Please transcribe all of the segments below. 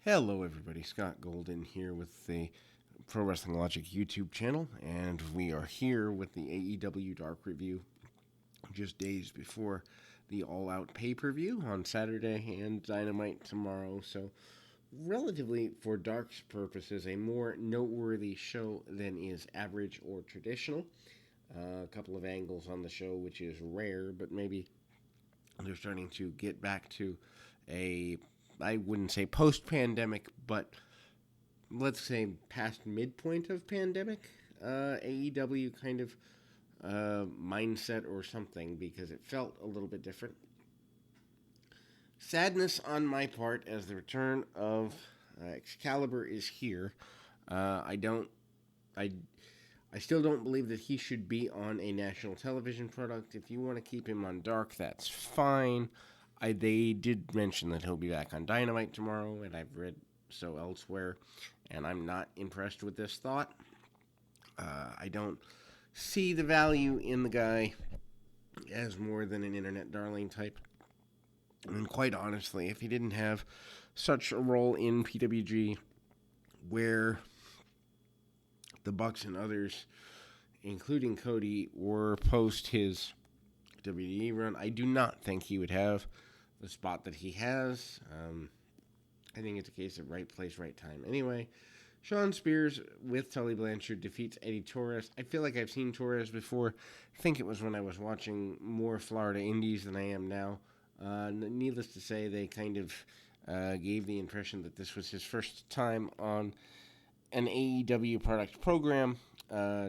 Hello, everybody. Scott Golden here with the Pro Wrestling Logic YouTube channel, and we are here with the AEW Dark Review just days before the All Out pay per view on Saturday and Dynamite tomorrow. So, relatively, for Dark's purposes, a more noteworthy show than is average or traditional. A couple of angles on the show, which is rare, but maybe they're starting to get back to a, I wouldn't say post pandemic, but let's say past midpoint of pandemic AEW kind of mindset or something, because it felt a little bit different. Sadness on my part as the return of Excalibur is here. I don't, I, I still don't believe that he should be on a national television product. If you want to keep him on Dark, that's fine. They did mention that he'll be back on Dynamite tomorrow, and I've read so elsewhere, and I'm not impressed with this thought. I don't see the value in the guy as more than an internet darling type. And quite honestly, if he didn't have such a role in PWG where the Bucks and others, including Cody, were post his WWE run, I do not think he would have the spot that he has. I think it's a case of right place, right time. Anyway, Shawn Spears with Tully Blanchard defeats Eddie Torres. I feel like I've seen Torres before. I think it was when I was watching more Florida Indies than I am now. Needless to say, they kind of gave the impression that this was his first time on an AEW product program.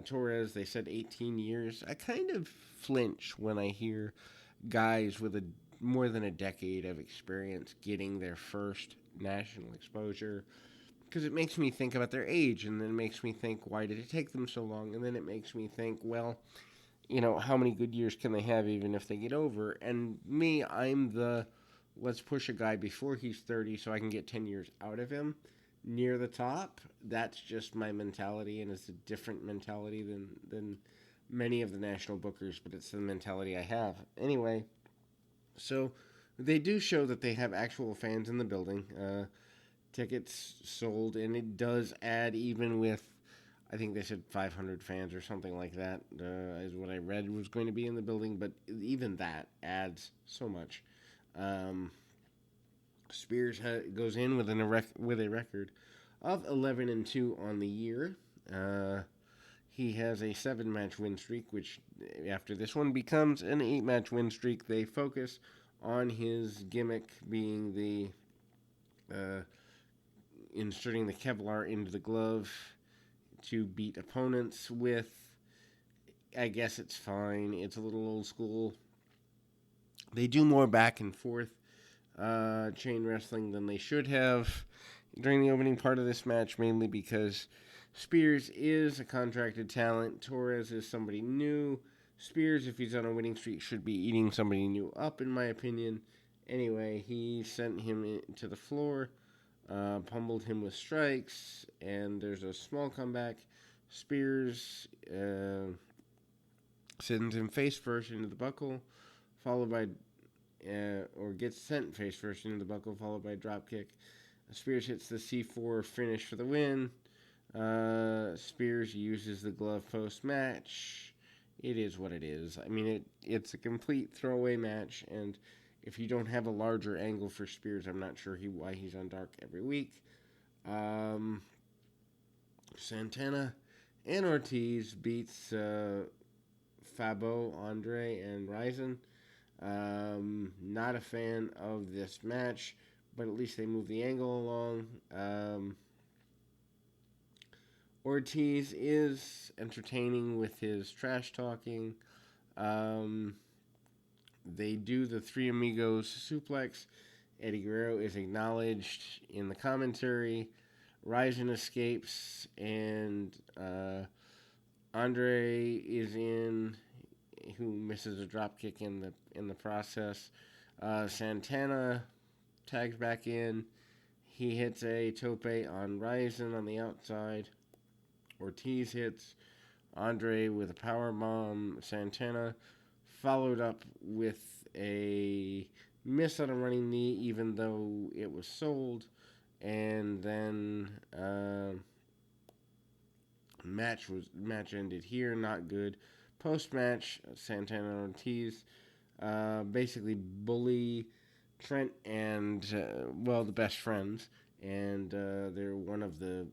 Torres, they said 18 years. I kind of flinch when I hear guys with more than a decade of experience getting their first national exposure, because it makes me think about their age, and then it makes me think, why did it take them so long? And then it makes me think, well, how many good years can they have even if they get over? And me, I'm the let's push a guy before he's 30 so I can get 10 years out of him near the top. That's just my mentality, and it's a different mentality than many of the national bookers, but it's the mentality I have. Anyway, so they do show that they have actual fans in the building. Tickets sold, and it does add, even with, I think they said 500 fans or something like that, is what I read was going to be in the building, but even that adds so much. Spears goes in with a record of 11-2 on the year. He has a 7-match win streak, which after this one becomes an 8-match win streak. They focus on his gimmick being the inserting the Kevlar into the glove to beat opponents with. I guess it's fine. It's a little old school. They do more back and forth chain wrestling than they should have during the opening part of this match, mainly because Spears is a contracted talent. Torres is somebody new. Spears, if he's on a winning streak, should be eating somebody new up, in my opinion. Anyway, he sent him to the floor, pummeled him with strikes, and there's a small comeback. Spears sends him face first into the buckle, followed by, or gets sent face first into the buckle, followed by a drop kick. Spears hits the C4 finish for the win. Spears uses the glove post-match. It is what it is. I mean, it's a complete throwaway match, and if you don't have a larger angle for Spears, I'm not sure why he's on Dark every week. Santana and Ortiz beats Fabo, Andre, and Ryzen. Not a fan of this match, but at least they move the angle along. Ortiz is entertaining with his trash talking. They do the Three Amigos suplex. Eddie Guerrero is acknowledged in the commentary. Ryzen escapes, and Andre is in, who misses a dropkick in the process. Santana tags back in. He hits a tope on Ryzen on the outside. Ortiz hits Andre with a power bomb. Santana followed up with a miss on a running knee, even though it was sold. And then match ended here, not good. Post match, Santana and Ortiz basically bully Trent and the best friends, and they're one of the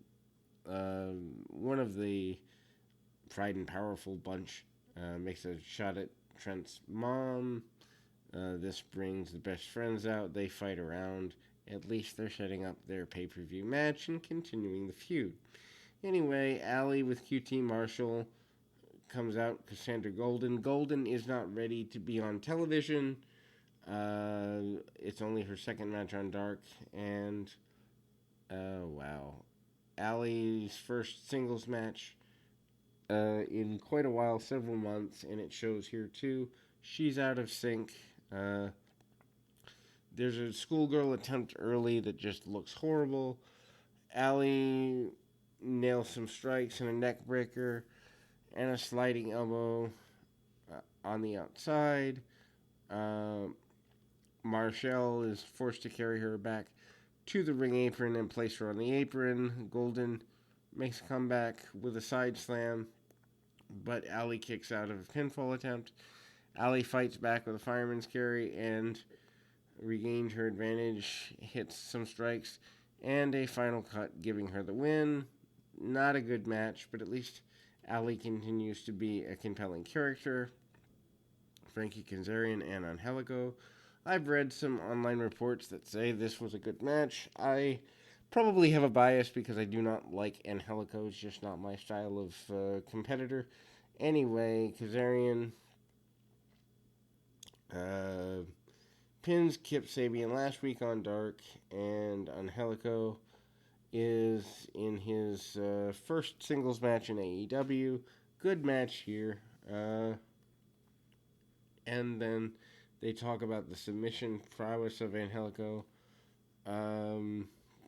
Pride and Powerful bunch. Makes a shot at Trent's mom. This brings the best friends out. They fight around. At least they're setting up their pay-per-view match and continuing the feud. Anyway, Allie with QT Marshall comes out. Cassandra Golden. Golden is not ready to be on television. It's only her second match on Dark, and wow, Allie's first singles match in quite a while, several months, and it shows here too. She's out of sync. There's a schoolgirl attempt early that just looks horrible. Allie nails some strikes and a neck breaker and a sliding elbow on the outside. Marshall is forced to carry her back to the ring apron and place her on the apron. Golden makes a comeback with a side slam, but Allie kicks out of a pinfall attempt. Allie fights back with a fireman's carry and regains her advantage, hits some strikes, and a final cut, giving her the win. Not a good match, but at least Allie continues to be a compelling character. Frankie Kazarian and on Helico. I've read some online reports that say this was a good match. I probably have a bias because I do not like Angelico. It's just not my style of competitor. Anyway, Kazarian pins Kip Sabian last week on Dark, and Angelico is in his first singles match in AEW. Good match here. And then they talk about the submission prowess of Angelico.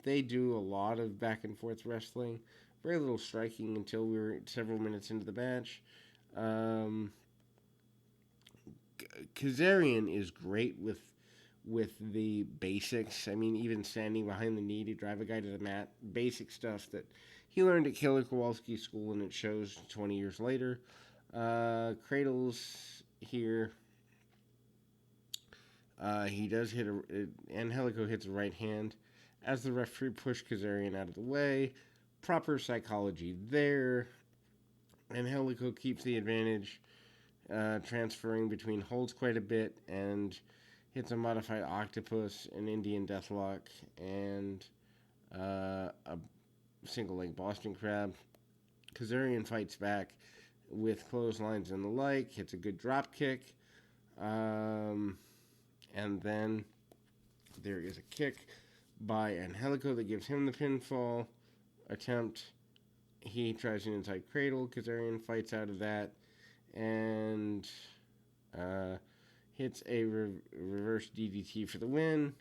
They do a lot of back and forth wrestling. Very little striking until we were several minutes into the match. Kazarian is great with the basics. I mean, even standing behind the knee to drive a guy to the mat. Basic stuff that he learned at Killer Kowalski's school, and it shows 20 years later. Cradles here. He does hit Angelico hits a right hand as the referee pushed Kazarian out of the way. Proper psychology there. Angelico keeps the advantage, transferring between holds quite a bit and hits a modified octopus, an Indian deathlock, and a single leg Boston crab. Kazarian fights back with clotheslines and the like, hits a good drop kick. And then there is a kick by Angelico that gives him the pinfall attempt. He tries an inside cradle. Kazarian fights out of that and hits a reverse DDT for the win.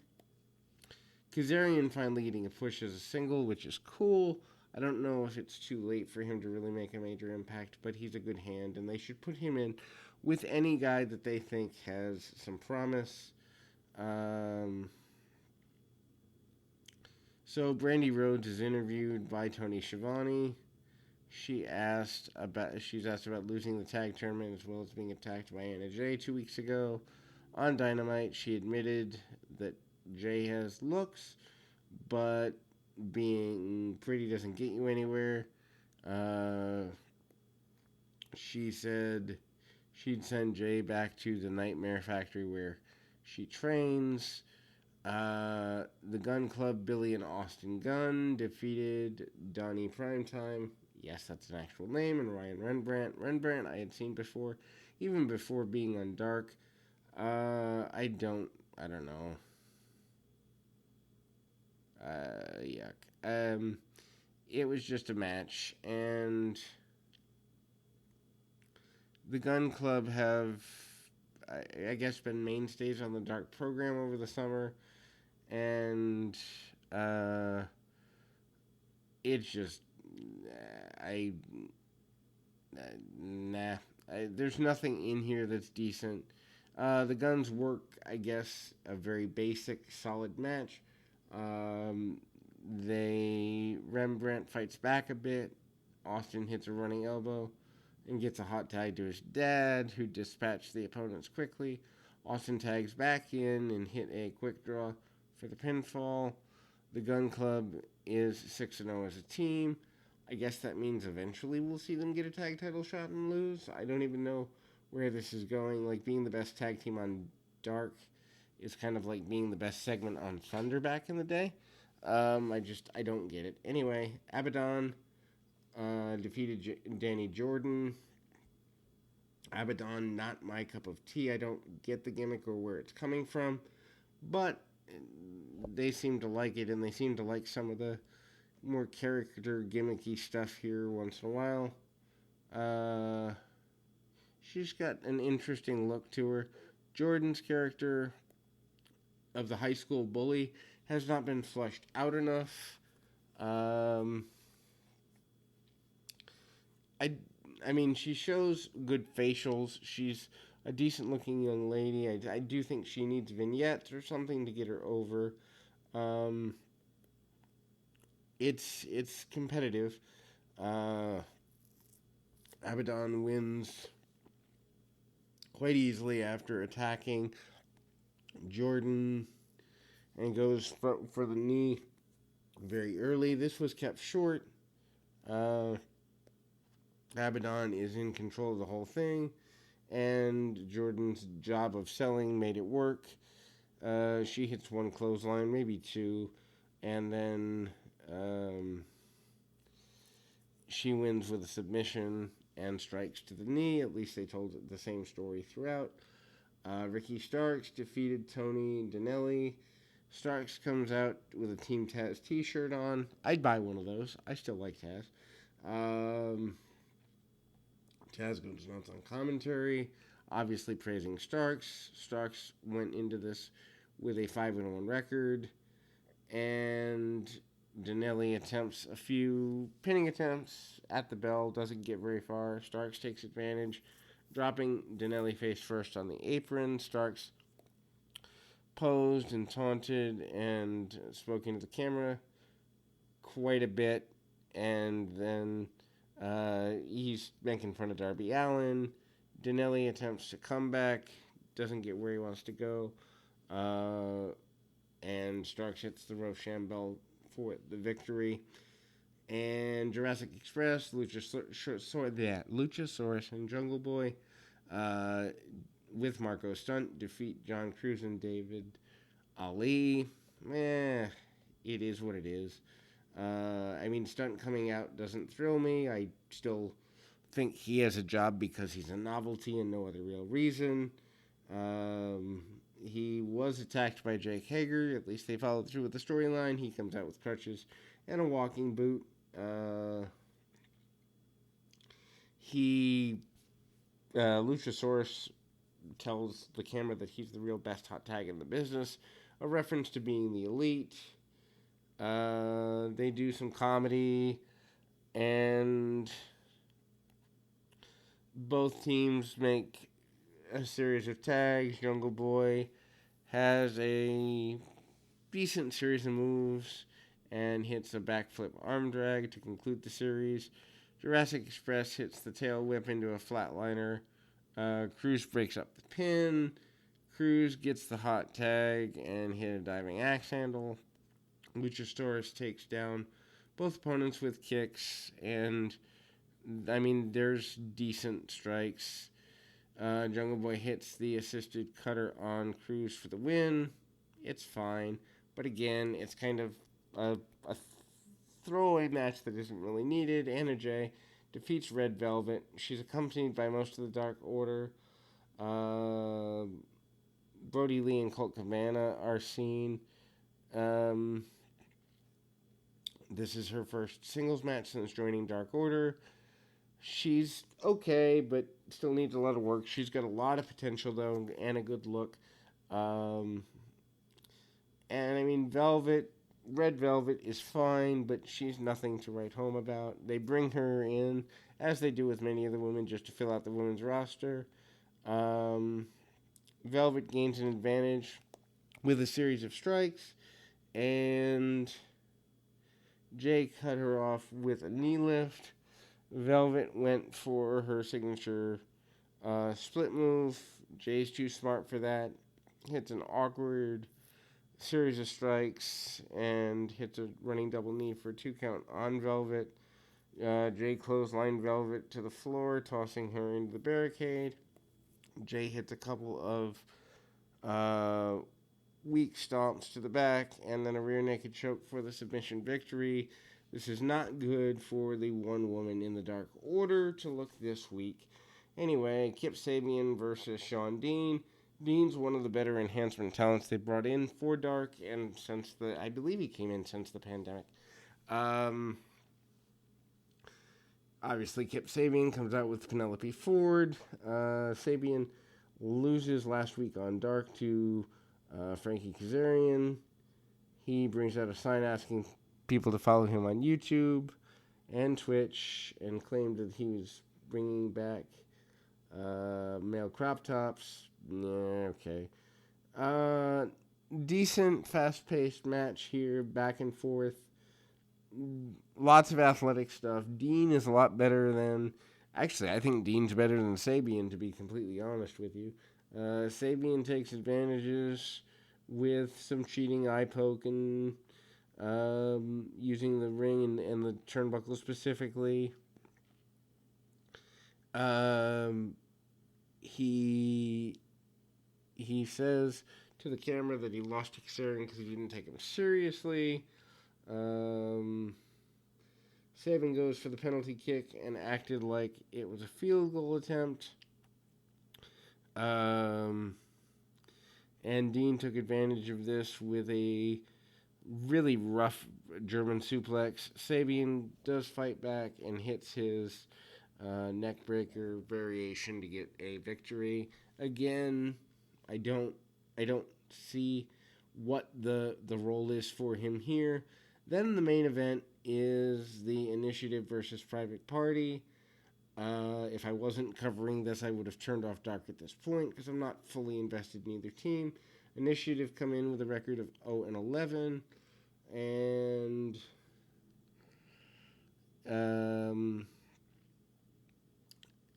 Kazarian finally getting a push as a single, which is cool. I don't know if it's too late for him to really make a major impact, but he's a good hand, and they should put him in with any guy that they think has some promise. So Brandy Rhodes is interviewed by Tony Schiavone. She's asked about losing the tag tournament as well as being attacked by Anna Jay 2 weeks ago. On Dynamite, she admitted that Jay has looks, but being pretty doesn't get you anywhere. She said she'd send Jay back to the Nightmare Factory where she trains. The Gun Club, Billy and Austin Gunn defeated Donnie Primetime. Yes, that's an actual name. And Ryan Rembrandt. Rembrandt I had seen before, even before being on Dark. I don't know. Yuck. It was just a match, and the Gun Club have, I guess, been mainstays on the Dark program over the summer, and it's just, there's nothing in here that's decent. The Guns work, I guess, a very basic, solid match. Rembrandt fights back a bit. Austin hits a running elbow and gets a hot tag to his dad, who dispatched the opponents quickly. Austin tags back in and hit a quick draw for the pinfall. The Gun Club is 6-0 as a team. I guess that means eventually we'll see them get a tag title shot and lose. I don't even know where this is going. Like, being the best tag team on Dark is kind of like being the best segment on Thunder back in the day. I don't get it. Anyway, Abaddon defeated Danny Jordan. Abaddon, not my cup of tea. I don't get the gimmick or where it's coming from, but they seem to like it, and they seem to like some of the more character gimmicky stuff here once in a while. She's got an interesting look to her. Jordan's character of the high school bully has not been fleshed out enough. I mean, she shows good facials. She's a decent-looking young lady. I do think she needs vignettes or something to get her over. It's competitive. Abaddon wins quite easily after attacking Jordan and goes for the knee very early. This was kept short. Abaddon is in control of the whole thing, and Jordan's job of selling made it work. She hits one clothesline, maybe two, and then she wins with a submission and strikes to the knee. At least they told the same story throughout. Ricky Starks defeated Tony Danelli. Starks comes out with a Team Taz t-shirt on. I'd buy one of those. I still like Taz. Taz goes nuts on commentary, obviously praising Starks. Starks went into this with a 5-1 record, and Danelli attempts a few pinning attempts at the bell, doesn't get very far. Starks takes advantage, dropping Danelli face first on the apron. Starks posed and taunted and spoke into the camera quite a bit, and then he's making fun of Darby Allin. Danelli attempts to come back, doesn't get where he wants to go, and Starks hits the Rochambeau for the victory. And Jurassic Express, Luchasaurus and Jungle Boy, with Marco Stunt, defeat John Cruz and David Ali. It is what it is. I mean, Stunt coming out doesn't thrill me. I still think he has a job because he's a novelty and no other real reason. He was attacked by Jake Hager. At least they followed through with the storyline. He comes out with crutches and a walking boot. Luchasaurus tells the camera that he's the real best hot tag in the business, a reference to being the elite. They do some comedy, and both teams make a series of tags. Jungle Boy has a decent series of moves and hits a backflip arm drag to conclude the series. Jurassic Express hits the tail whip into a flatliner. Cruz breaks up the pin. Cruz gets the hot tag and hit a diving axe handle. Luchasaurus takes down both opponents with kicks, and I mean, there's decent strikes. Jungle Boy hits the assisted cutter on Cruz for the win. It's fine, but again, it's kind of a throwaway match that isn't really needed. Anna Jay defeats Red Velvet. She's accompanied by most of the Dark Order. Brody Lee and Colt Cabana are seen. This is her first singles match since joining Dark Order. She's okay, but still needs a lot of work. She's got a lot of potential, though, and a good look. And, I mean, Red Velvet is fine, but she's nothing to write home about. They bring her in, as they do with many of the women, just to fill out the women's roster. Velvet gains an advantage with a series of strikes, and Jay cut her off with a knee lift. Velvet went for her signature split move. Jay's too smart for that. Hits an awkward series of strikes and hits a running double knee for a 2 count on Velvet. Jay clotheslined Velvet to the floor, tossing her into the barricade. Jay hits a couple of weak stomps to the back and then a rear naked choke for the submission victory. This is not good for the one woman in the Dark Order to look this week. Anyway, Kip Sabian versus Sean Dean. Dean's one of the better enhancement talents they brought in for Dark, and I believe he came in since the pandemic. Obviously, Kip Sabian comes out with Penelope Ford. Sabian loses last week on Dark to Frankie Kazarian. He brings out a sign asking people to follow him on YouTube and Twitch, and claimed that he was bringing back male crop tops. Okay. Decent, fast-paced match here, back and forth. Lots of athletic stuff. Dean is a lot better than... Actually, I think Dean's better than Sabian, to be completely honest with you. Sabian takes advantages with some cheating eye poke and using the ring and the turnbuckle specifically. He says to the camera that he lost to Kazarian because he didn't take him seriously. Saban goes for the penalty kick and acted like it was a field goal attempt. And Dean took advantage of this with a really rough German suplex. Sabian does fight back and hits his neck breaker variation to get a victory. Again, I don't see what the role is for him here. Then the main event is the Initiative versus Private Party. If I wasn't covering this, I would have turned off Dark at this point because I'm not fully invested in either team. Initiative come in with a record of 0-11, and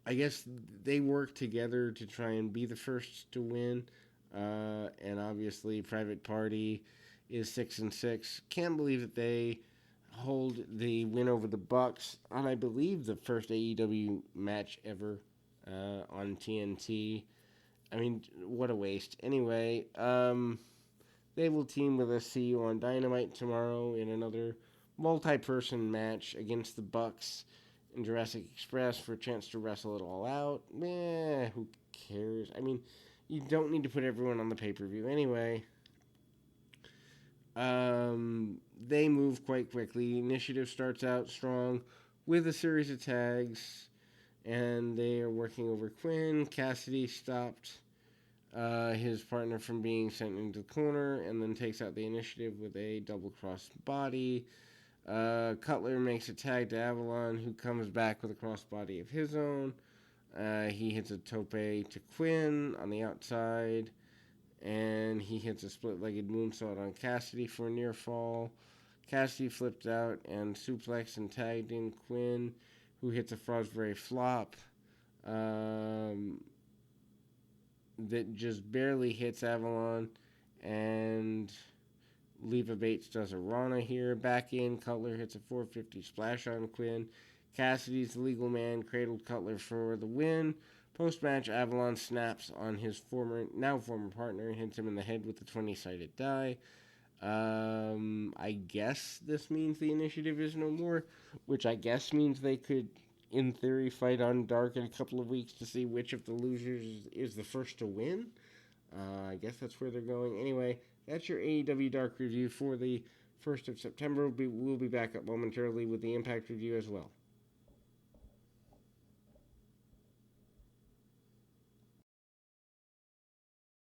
I guess they work together to try and be the first to win. And obviously, Private Party is 6-6. Can't believe that they hold the win over the Bucks on, I believe, the first AEW match ever on TNT. I mean, what a waste. Anyway, they will team with us. See you on Dynamite tomorrow in another multi-person match against the Bucks in Jurassic Express for a chance to wrestle it all out. Who cares? I mean, you don't need to put everyone on the pay-per-view anyway. They move quite quickly. Initiative starts out strong with a series of tags, and they are working over Quinn. Cassidy stopped his partner from being sent into the corner, and then takes out the Initiative with a double-cross body. Cutler makes a tag to Avalon, who comes back with a crossbody of his own. He hits a tope to Quinn on the outside, and he hits a split-legged moonsault on Cassidy for a near fall. Cassidy flipped out and suplexed and tagged in Quinn, who hits a Frostberry flop that just barely hits Avalon, and Leva Bates does a Rana here. Back in, Cutler hits a 450 splash on Quinn. Cassidy's the legal man cradled Cutler for the win. Post-match, Avalon snaps on his now former partner and hits him in the head with the 20-sided die. I guess this means the Initiative is no more, which I guess means they could, in theory, fight on Dark in a couple of weeks to see which of the losers is the first to win. I guess that's where they're going. Anyway, that's your AEW Dark review for the 1st of September. We'll be back up momentarily with the Impact review as well.